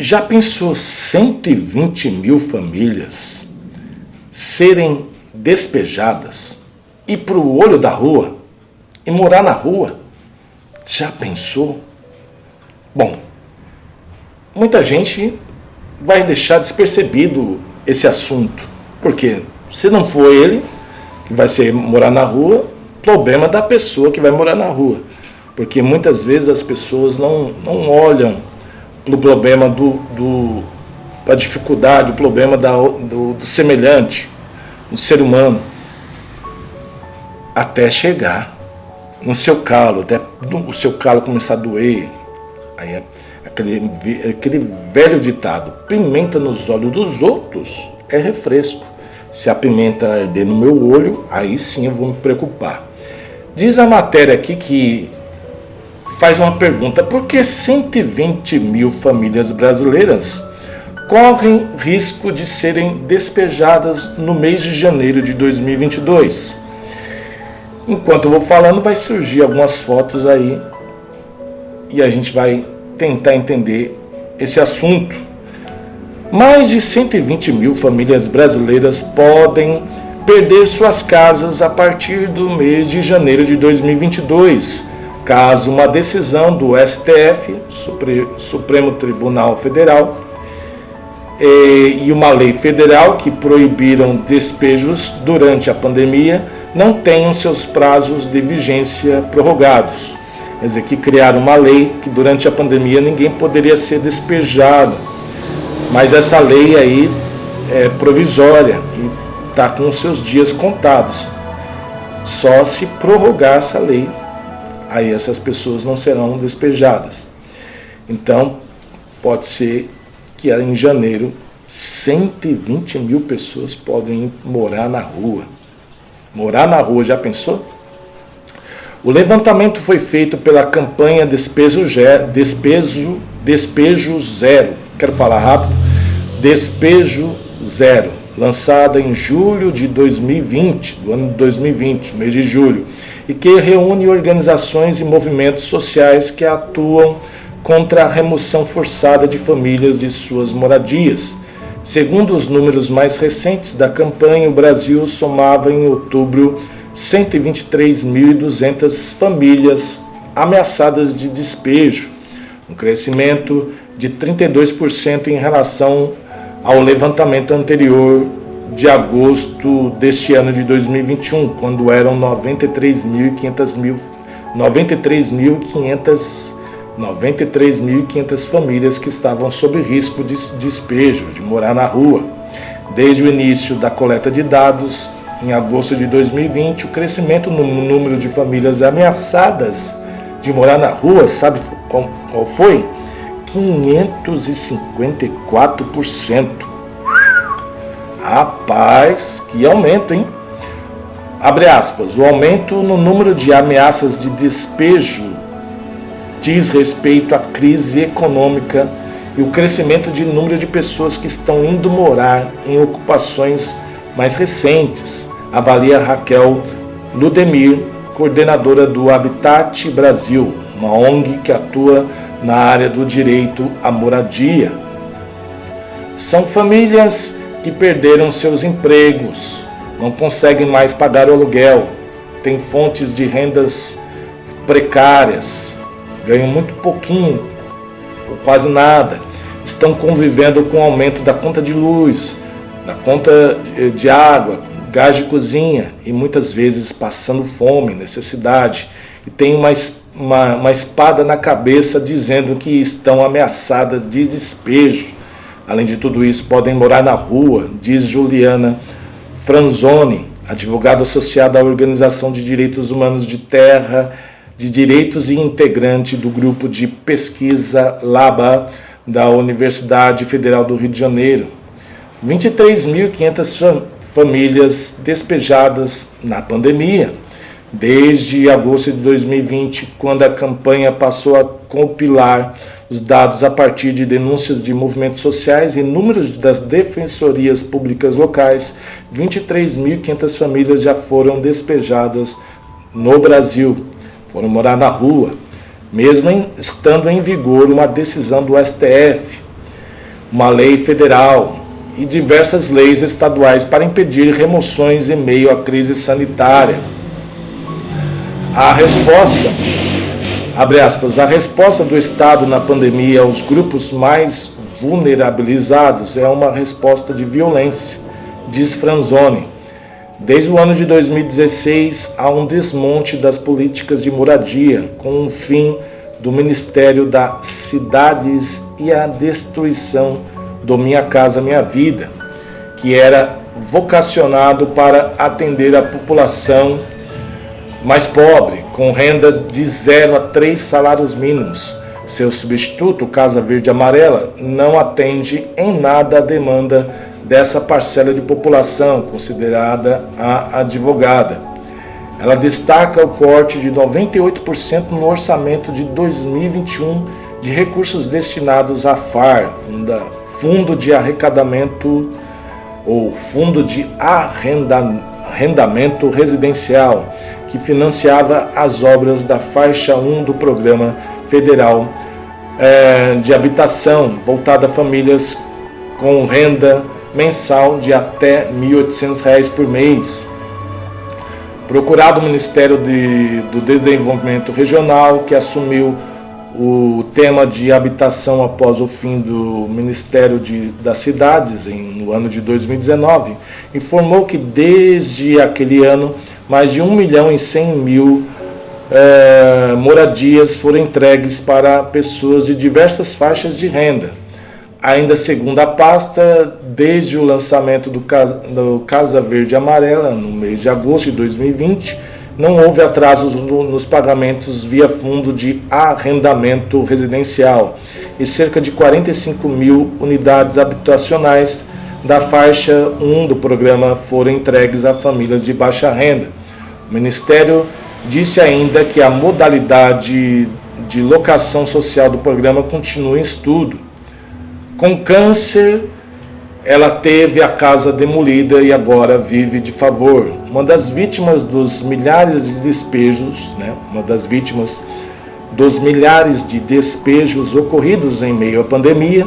Já pensou 120 mil famílias serem despejadas, ir para o olho da rua e morar na rua? Já pensou? Bom, muita gente vai deixar despercebido esse assunto, porque se não for ele que vai morar na rua, problema da pessoa que vai morar na rua, porque muitas vezes as pessoas não olham para o problema da dificuldade, o problema do semelhante, do ser humano, até chegar no seu calo, até o seu calo começar a doer. Aí é aquele velho ditado: pimenta nos olhos dos outros é refresco. Se a pimenta arder no meu olho, aí sim eu vou me preocupar. Diz a matéria aqui que faz uma pergunta: por que 120 mil famílias brasileiras correm risco de serem despejadas no mês de janeiro de 2022? Enquanto eu vou falando, vai surgir algumas fotos aí e a gente vai tentar entender esse assunto. Mais de 120 mil famílias brasileiras podem perder suas casas a partir do mês de janeiro de 2022, caso uma decisão do STF, Supremo Tribunal Federal, e uma lei federal que proibiram despejos durante a pandemia não tenham seus prazos de vigência prorrogados. Quer dizer, que criaram uma lei que durante a pandemia ninguém poderia ser despejado. Mas essa lei aí é provisória e está com os seus dias contados. Só se prorrogar essa lei, aí essas pessoas não serão despejadas. Então, pode ser que em janeiro 120 mil pessoas podem morar na rua. Morar na rua, já pensou? O levantamento foi feito pela campanha Despejo Zero. Quero falar rápido. Despejo Zero, lançada em julho de 2020, do ano de 2020, mês de julho, e que reúne organizações e movimentos sociais que atuam contra a remoção forçada de famílias de suas moradias. Segundo os números mais recentes da campanha, o Brasil somava em outubro 123.200 famílias ameaçadas de despejo, um crescimento de 32% em relação ao levantamento anterior de agosto deste ano de 2021, quando eram 93.500 famílias que estavam sob risco de despejo, de morar na rua. Desde o início da coleta de dados, em agosto de 2020, o crescimento no número de famílias ameaçadas de morar na rua, sabe qual foi? 554%. Rapaz, que aumento, hein? Abre aspas, o aumento no número de ameaças de despejo diz respeito à crise econômica e o crescimento de número de pessoas que estão indo morar em ocupações mais recentes, avalia Raquel Ludemir, coordenadora do Habitat Brasil, uma ONG que atua na área do direito à moradia. São famílias que perderam seus empregos, não conseguem mais pagar o aluguel, têm fontes de rendas precárias, ganham muito pouquinho, ou quase nada, estão convivendo com o aumento da conta de luz, da conta de água, gás de cozinha e muitas vezes passando fome, necessidade, e tem uma espada na cabeça dizendo que estão ameaçadas de despejo. Além de tudo isso, podem morar na rua, diz Juliana Franzoni, advogada associada à Organização de Direitos Humanos de Terra de Direitos e integrante do grupo de pesquisa LABA da Universidade Federal do Rio de Janeiro. 23.500 famílias despejadas na pandemia. Desde agosto de 2020, quando a campanha passou a compilar os dados a partir de denúncias de movimentos sociais e números das defensorias públicas locais, 23.500 famílias já foram despejadas no Brasil, foram morar na rua, mesmo estando em vigor uma decisão do STF. uma lei federal e diversas leis estaduais para impedir remoções em meio à crise sanitária. A resposta, abre aspas, a resposta do Estado na pandemia aos grupos mais vulnerabilizados é uma resposta de violência, diz Franzoni. Desde o ano de 2016, há um desmonte das políticas de moradia, com o fim do Ministério das Cidades e a destruição do Minha Casa Minha Vida, que era vocacionado para atender a população mais pobre, com renda de 0 a 3 salários mínimos. Seu substituto, Casa Verde e Amarela, não atende em nada a demanda dessa parcela de população, considerada a advogada. Ela destaca o corte de 98% no orçamento de 2021 de recursos destinados à FAR, Fundo de Arrecadamento ou Fundo de Arrendamento Residencial, que financiava as obras da faixa 1 do Programa Federal de Habitação, voltada a famílias com renda mensal de até R$ 1.800 por mês. Procurado o Ministério do Desenvolvimento Regional, que assumiu o tema de habitação após o fim do Ministério das Cidades, no ano de 2019, informou que desde aquele ano, mais de 1.100.000 moradias foram entregues para pessoas de diversas faixas de renda. Ainda segundo a pasta, desde o lançamento do Casa Verde e Amarela, no mês de agosto de 2020, não houve atrasos nos pagamentos via Fundo de Arrendamento Residencial e cerca de 45.000 unidades habitacionais da faixa 1 do programa foram entregues a famílias de baixa renda. O Ministério disse ainda que a modalidade de locação social do programa continua em estudo. Com câncer, ela teve a casa demolida e agora vive de favor. Uma das vítimas dos milhares de despejos, ocorridos em meio à pandemia,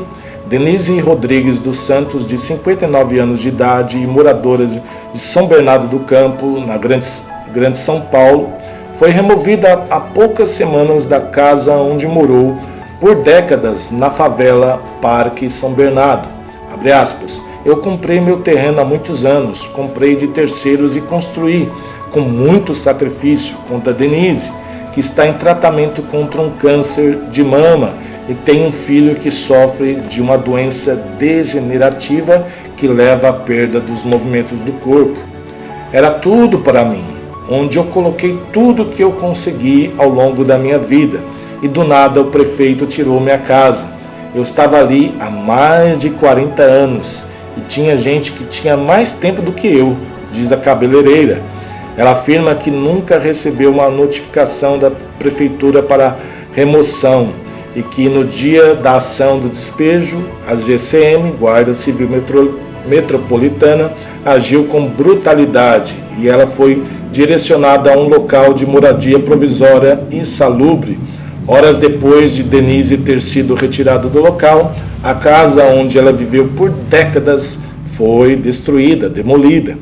Denise Rodrigues dos Santos, de 59 anos de idade e moradora de São Bernardo do Campo, na Grande São Paulo, foi removida há poucas semanas da casa onde morou por décadas na favela Parque São Bernardo. Abre aspas, eu comprei meu terreno há muitos anos, comprei de terceiros e construí com muito sacrifício, conta Denise, que está em tratamento contra um câncer de mama e tem um filho que sofre de uma doença degenerativa que leva à perda dos movimentos do corpo. Era tudo para mim, onde eu coloquei tudo que eu consegui ao longo da minha vida. E do nada o prefeito tirou minha casa. Eu estava ali há mais de 40 anos e tinha gente que tinha mais tempo do que eu, diz a cabeleireira. Ela afirma que nunca recebeu uma notificação da prefeitura para remoção e que no dia da ação do despejo, a GCM, Guarda Civil Metropolitana, agiu com brutalidade e ela foi direcionada a um local de moradia provisória insalubre. Horas depois de Denise ter sido retirada do local, a casa onde ela viveu por décadas foi destruída, demolida.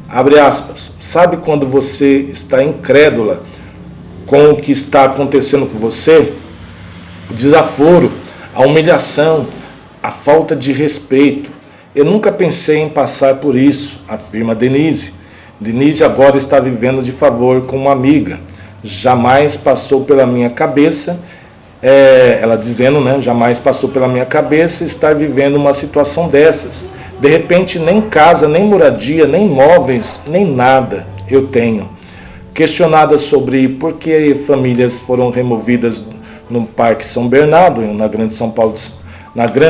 Abre aspas, sabe quando você está incrédula com o que está acontecendo com você? O desaforo, a humilhação, a falta de respeito. Eu nunca pensei em passar por isso, afirma Denise. Denise agora está vivendo de favor com uma amiga. Jamais passou pela minha cabeça, ela dizendo, jamais passou pela minha cabeça estar vivendo uma situação dessas. De repente, nem casa, nem moradia, nem móveis, nem nada eu tenho. Questionada sobre por que famílias foram removidas no Parque São Bernardo, na Grande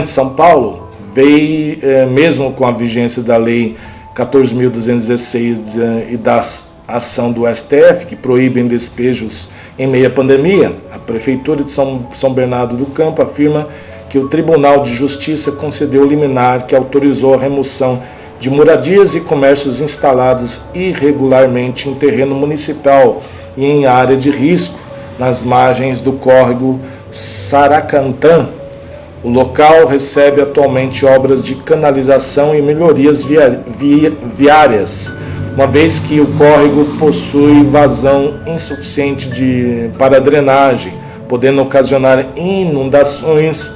São Paulo, veio, mesmo com a vigência da Lei 14.216 e das ação do STF, que proíbem despejos em meio à pandemia, a Prefeitura de São Bernardo do Campo afirma que o Tribunal de Justiça concedeu liminar que autorizou a remoção de moradias e comércios instalados irregularmente em terreno municipal e em área de risco, nas margens do córrego Saracantã. O local recebe atualmente obras de canalização e melhorias viárias, uma vez que o córrego possui vazão insuficiente para drenagem, podendo ocasionar inundações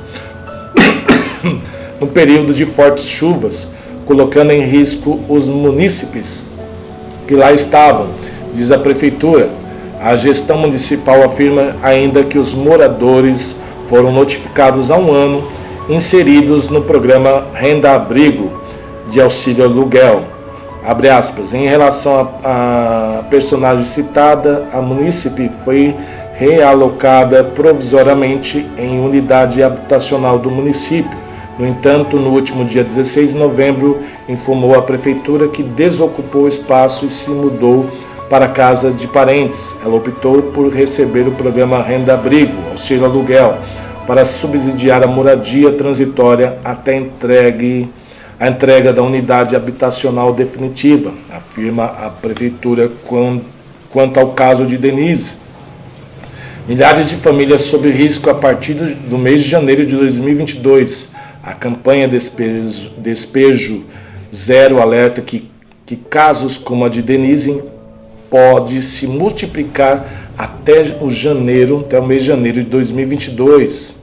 no período de fortes chuvas, colocando em risco os munícipes que lá estavam, diz a Prefeitura. A gestão municipal afirma ainda que os moradores foram notificados há um ano, inseridos no programa Renda Abrigo de auxílio aluguel. Abre aspas, em relação à personagem citada, a munícipe foi realocada provisoriamente em unidade habitacional do município. No entanto, no último dia 16 de novembro, informou a Prefeitura que desocupou o espaço e se mudou para a casa de parentes. Ela optou por receber o programa Renda Abrigo, auxílio aluguel, para subsidiar a moradia transitória até a entrega da unidade habitacional definitiva, afirma a Prefeitura quanto ao caso de Denise. Milhares de famílias sob risco a partir do mês de janeiro de 2022. A campanha Despejo Zero alerta que casos como a de Denise pode se multiplicar até o mês de janeiro de 2022.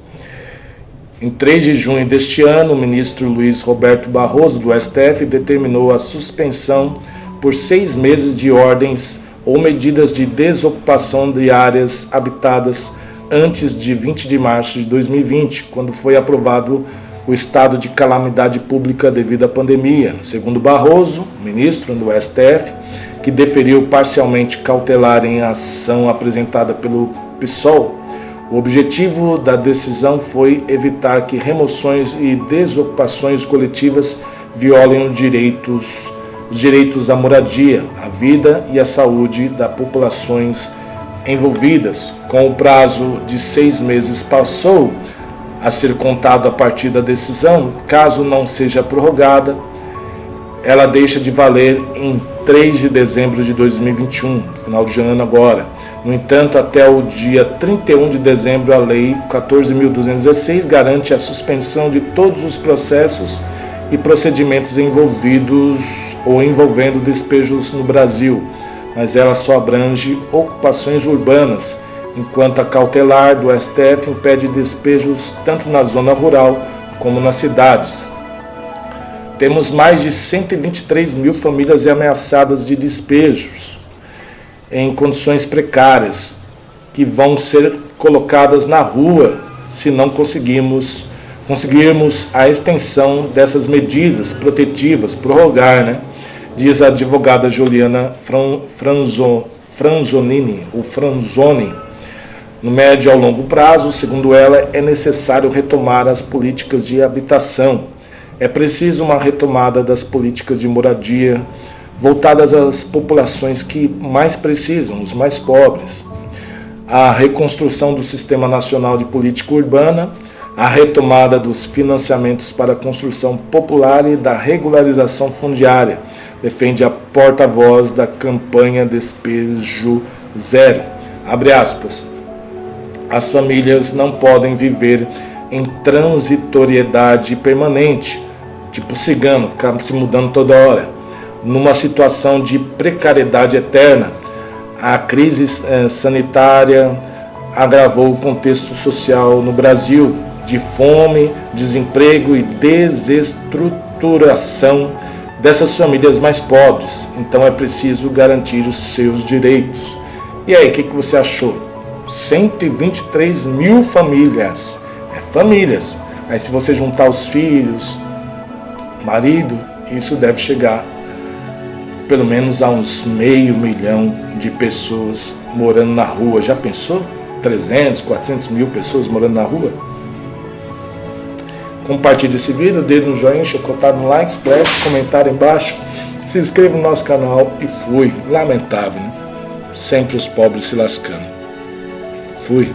Em 3 de junho deste ano, o ministro Luiz Roberto Barroso, do STF, determinou a suspensão por 6 meses de ordens ou medidas de desocupação de áreas habitadas antes de 20 de março de 2020, quando foi aprovado o estado de calamidade pública devido à pandemia. Segundo Barroso, ministro do STF, que deferiu parcialmente cautelar em ação apresentada pelo PSOL, o objetivo da decisão foi evitar que remoções e desocupações coletivas violem os direitos à moradia, à vida e à saúde das populações envolvidas. Com o prazo de 6 meses passou a ser contado a partir da decisão. Caso não seja prorrogada, ela deixa de valer em 3 de dezembro de 2021, final de ano agora. No entanto, até o dia 31 de dezembro, a Lei 14.216 garante a suspensão de todos os processos e procedimentos envolvidos ou envolvendo despejos no Brasil, mas ela só abrange ocupações urbanas, enquanto a cautelar do STF impede despejos tanto na zona rural como nas cidades. Temos mais de 123 mil famílias ameaçadas de despejos em condições precárias, que vão ser colocadas na rua se não conseguirmos a extensão dessas medidas protetivas, prorrogar, diz a advogada Juliana Franzoni. No médio ao longo prazo, segundo ela, é necessário retomar as políticas de habitação. É preciso uma retomada das políticas de moradia voltadas às populações que mais precisam, os mais pobres. A reconstrução do Sistema Nacional de Política Urbana, a retomada dos financiamentos para a construção popular e da regularização fundiária, defende a porta-voz da campanha Despejo Zero. Abre aspas. As famílias não podem viver em transitoriedade permanente, tipo cigano, ficar se mudando toda hora, numa situação de precariedade eterna. A crise sanitária agravou o contexto social no Brasil, de fome, desemprego e desestruturação dessas famílias mais pobres. Então é preciso garantir os seus direitos. E aí, o que você achou? 123 mil famílias. Famílias. Aí se você juntar os filhos, marido, isso deve chegar pelo menos a uns 500 mil de pessoas morando na rua. Já pensou? 300, 400 mil pessoas morando na rua? Compartilhe esse vídeo, dedo no joinha, chocotado no like, splash, comentário embaixo, se inscreva no nosso canal e fui. Lamentável, né? Sempre os pobres se lascando. Fui.